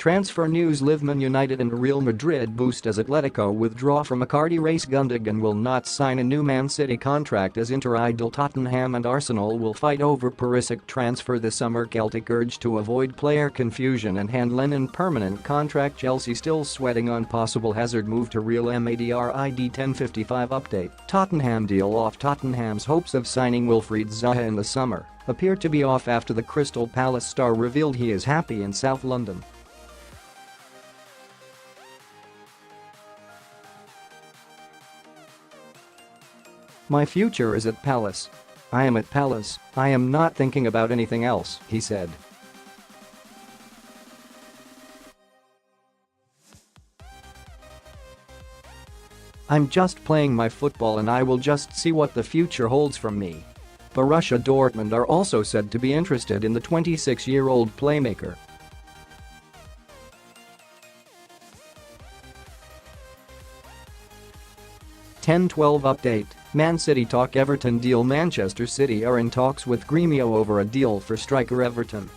Transfer news: Liverpool United and Real Madrid boost as Atletico withdraw from Icardi. Race Gundogan will not sign a new Man City contract as Inter idle. Tottenham and Arsenal will fight over Perisic transfer this summer. Celtic urged to avoid player confusion and hand Lennon permanent contract. Chelsea still sweating on possible Hazard move to Real Madrid. 10:55 update. Tottenham deal off. Tottenham's hopes of signing Wilfried Zaha in the summer appear to be off after the Crystal Palace star revealed he is happy in South London. "My future is at Palace. I am at Palace, I am not thinking about anything else," he said. "I'm just playing my football and I will just see what the future holds for me." Borussia Dortmund are also said to be interested in the 26-year-old playmaker. "10:12 update. Man City talk Everton deal. Manchester City are in talks with Gremio over a deal for striker Everton.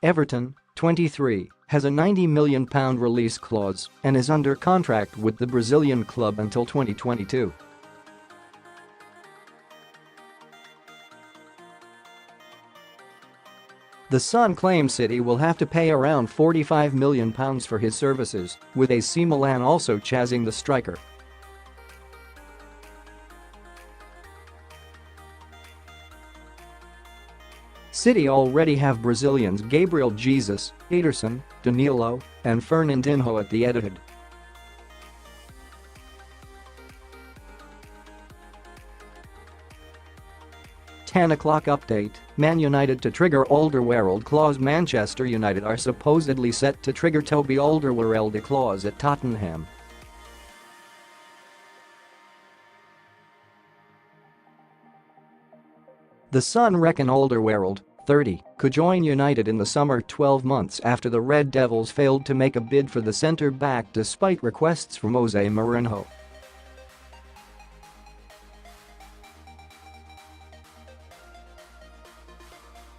Everton, 23, has a £90 million release clause and is under contract with the Brazilian club until 2022. The Sun claims City will have to pay around £45 million for his services, with AC Milan also chasing the striker. City already have Brazilians Gabriel Jesus, Ederson, Danilo, and Fernandinho at the Etihad. "10 o'clock update. Man United to trigger Alderweireld clause. Manchester United are supposedly set to trigger Toby Alderweireld clause at Tottenham. The Sun reckon Alderweireld, 30, could join United in the summer, 12 months after the Red Devils failed to make a bid for the centre-back despite requests from Jose Mourinho.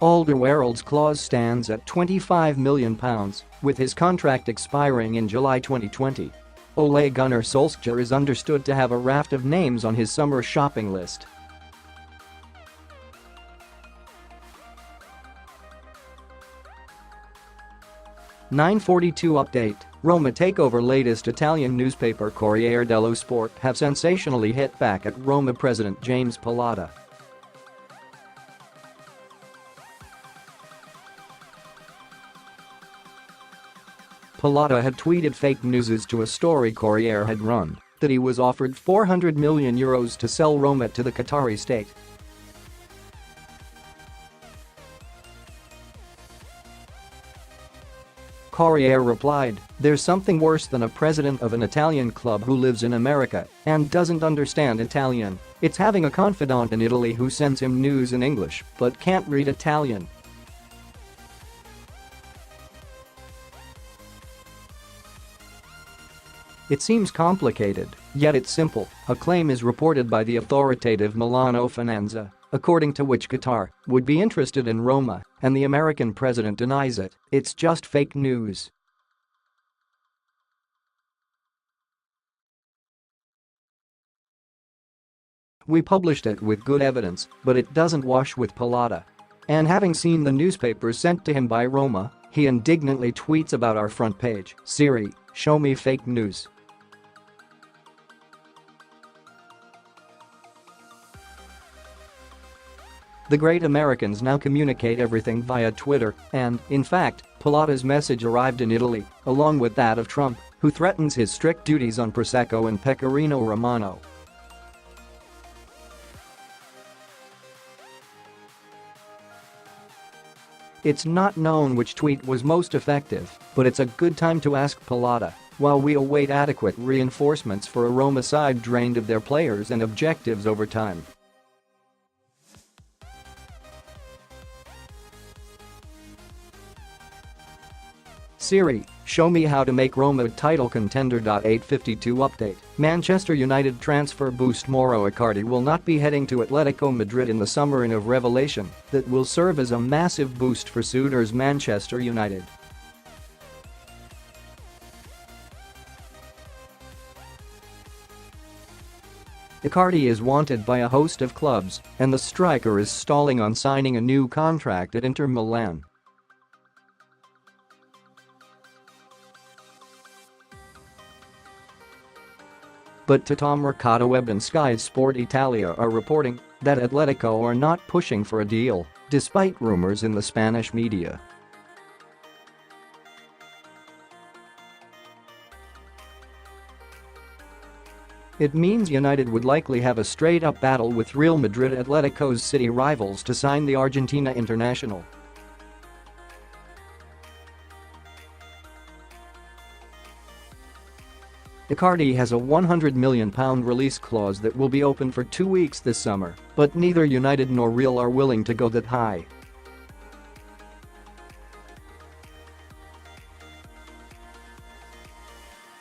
Alderweireld's clause stands at £25 million, with his contract expiring in July 2020. Ole Gunnar Solskjaer is understood to have a raft of names on his summer shopping list. "9:42 update. Roma takeover. Latest Italian newspaper Corriere dello Sport have sensationally hit back at Roma president James Pallotta. Pallotta had tweeted fake news to a story Corriere had run that he was offered €400 million to sell Roma to the Qatari state. Corriere replied, "There's something worse than a president of an Italian club who lives in America and doesn't understand Italian. It's having a confidant in Italy who sends him news in English but can't read Italian." "It seems complicated, yet it's simple," a claim is reported by the authoritative Milano Finanza, according to which Qatar would be interested in Roma, and the American president denies it. "It's just fake news." "We published it with good evidence, but it doesn't wash with Pallotta." And having seen the newspapers sent to him by Roma, he indignantly tweets about our front page, "Siri, show me fake news." The great Americans now communicate everything via Twitter and, in fact, Pallotta's message arrived in Italy, along with that of Trump, who threatens his strict duties on Prosecco and Pecorino Romano. It's not known which tweet was most effective, but it's a good time to ask Pallotta, while we await adequate reinforcements for a Roma side drained of their players and objectives over time. "Siri, Show me how to make Roma a title contender. 852 update. Manchester United transfer boost. Mauro Icardi will not be heading to Atletico Madrid in the summer in a revelation that will serve as a massive boost for suitors Manchester United. Icardi is wanted by a host of clubs, and the striker is stalling on signing a new contract at Inter Milan. But Mercato and Sky Sport Italia are reporting that Atletico are not pushing for a deal, despite rumors in the Spanish media. It means United would likely have a straight-up battle with Real Madrid, Atletico's city rivals, to sign the Argentina international. Icardi has a £100 million release clause that will be open for 2 weeks this summer, but neither United nor Real are willing to go that high.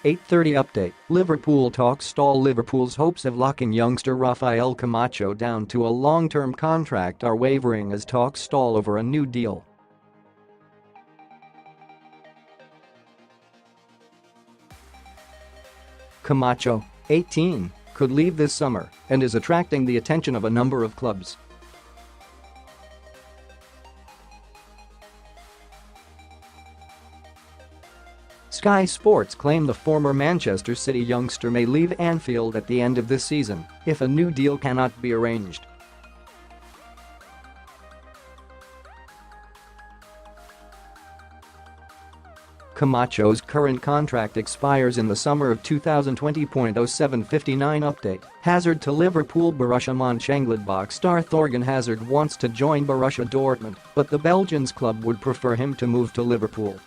.830 update. Liverpool talks stall. Liverpool's hopes of locking youngster Rafael Camacho down to a long-term contract are wavering as talks stall over a new deal. Camacho, 18, could leave this summer and is attracting the attention of a number of clubs. Sky Sports claim the former Manchester City youngster may leave Anfield at the end of this season if a new deal cannot be arranged. Camacho's current contract expires in the summer of 2020. 0759 update. Hazard to Liverpool. Borussia Mönchengladbach star Thorgan Hazard wants to join Borussia Dortmund, but the Belgian's club would prefer him to move to Liverpool.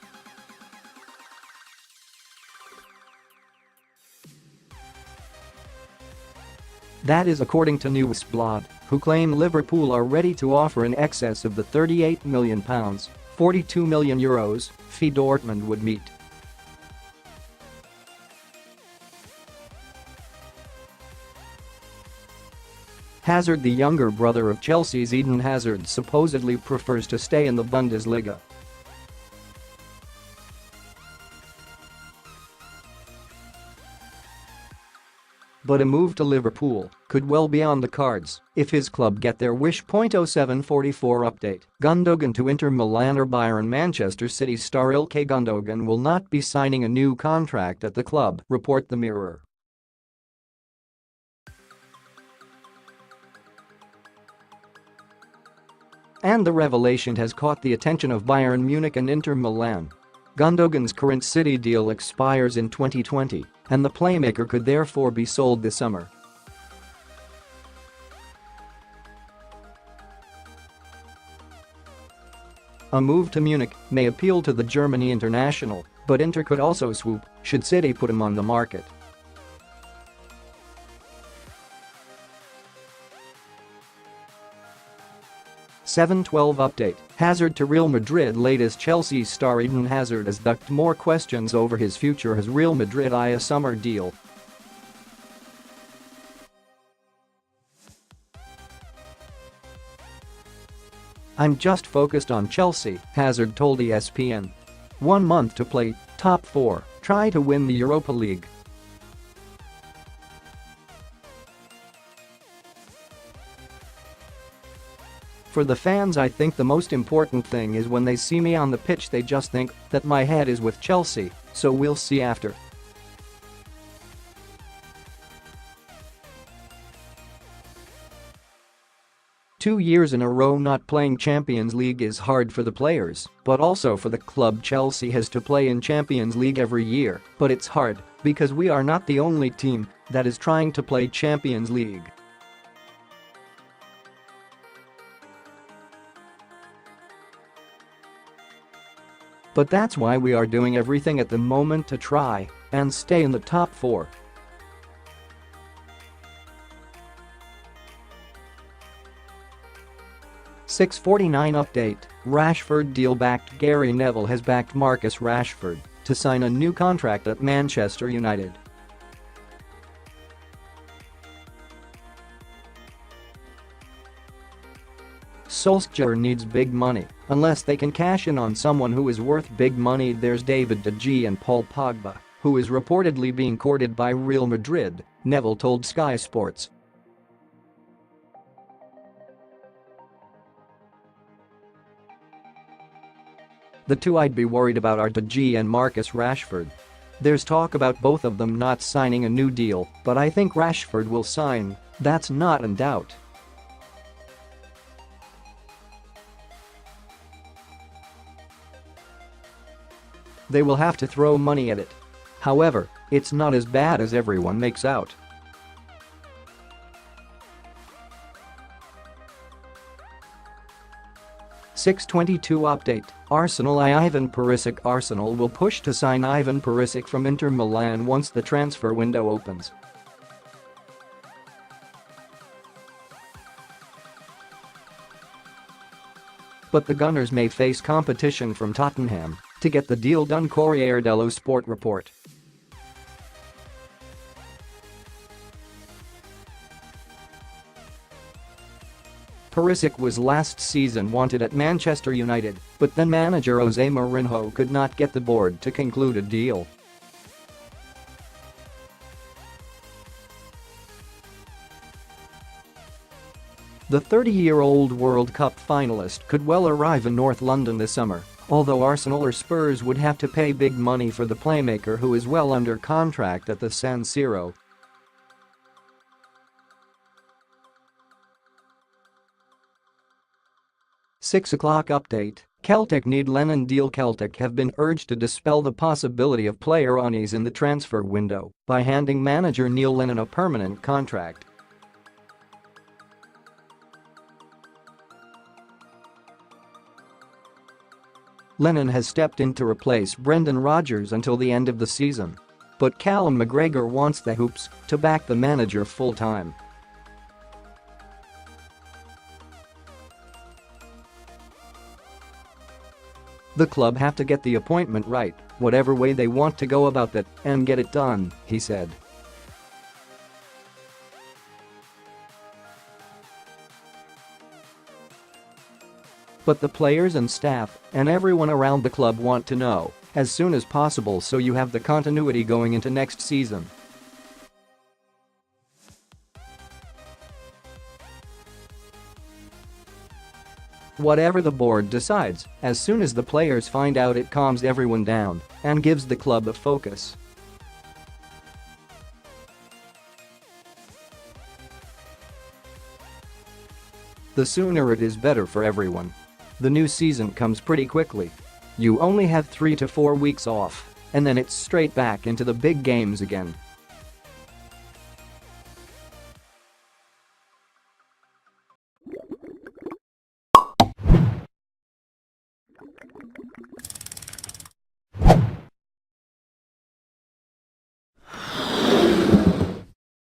That is according to Newsblad, who claim Liverpool are ready to offer in excess of the £38 million, €42 million fee Dortmund would meet. Hazard, the younger brother of Chelsea's Eden Hazard, supposedly prefers to stay in the Bundesliga. But a move to Liverpool could well be on the cards if his club get their wish. 0744 update. Gundogan to Inter Milan or Bayern. Manchester City's star Ilkay Gundogan will not be signing a new contract at the club, report the Mirror. And the revelation has caught the attention of Bayern Munich and Inter Milan. Gundogan's current City deal expires in 2020, and the playmaker could therefore be sold this summer. A move to Munich may appeal to the Germany international, but Inter could also swoop should City put him on the market. .712 update. Hazard to Real Madrid. Latest. Chelsea's star Eden Hazard has ducked more questions over his future as Real Madrid eye a summer deal. I'm just focused on Chelsea, Hazard told ESPN. 1 month to play, top 4, try to win the Europa League. For the fans, I think the most important thing is when they see me on the pitch they just think that my head is with Chelsea, so we'll see after. Two years in a row not playing Champions League is hard for the players, but also for the club. Chelsea has to play in Champions League every year, but it's hard because we are not the only team that is trying to play Champions League. But that's why we are doing everything at the moment to try and stay in the top 4. .649 update. Rashford deal backed. Gary Neville has backed Marcus Rashford to sign a new contract at Manchester United. Solskjaer needs big money, unless they can cash in on someone who is worth big money. There's David De Gea and Paul Pogba, who is reportedly being courted by Real Madrid, Neville told Sky Sports. The two I'd be worried about are De Gea and Marcus Rashford. There's talk about both of them not signing a new deal, but I think Rashford will sign, that's not in doubt. They will have to throw money at it. However, it's not as bad as everyone makes out. (6:22) Update: Arsenal Ivan Perisic. Arsenal will push to sign Ivan Perisic from Inter Milan once the transfer window opens. But the Gunners may face competition from Tottenham to get the deal done, Corriere dello Sport report. Perisic was last season wanted at Manchester United, but then manager Jose Mourinho could not get the board to conclude a deal. The 30-year-old World Cup finalist could well arrive in North London this summer, although Arsenal or Spurs would have to pay big money for the playmaker, who is well under contract at the San Siro. (6:00) Update: Celtic need Lennon deal. Celtic have been urged to dispel the possibility of player unease in the transfer window by handing manager Neil Lennon a permanent contract. Lennon has stepped in to replace Brendan Rodgers until the end of the season. But Callum McGregor wants the Hoops to back the manager full-time. The club have to get the appointment right, whatever way they want to go about that, and get it done, he said. But the players and staff and everyone around the club want to know as soon as possible, so you have the continuity going into next season. Whatever the board decides, as soon as the players find out, it calms everyone down and gives the club a focus. The sooner it is better for everyone. The new season comes pretty quickly. You only have 3 to 4 weeks off, and then it's straight back into the big games again.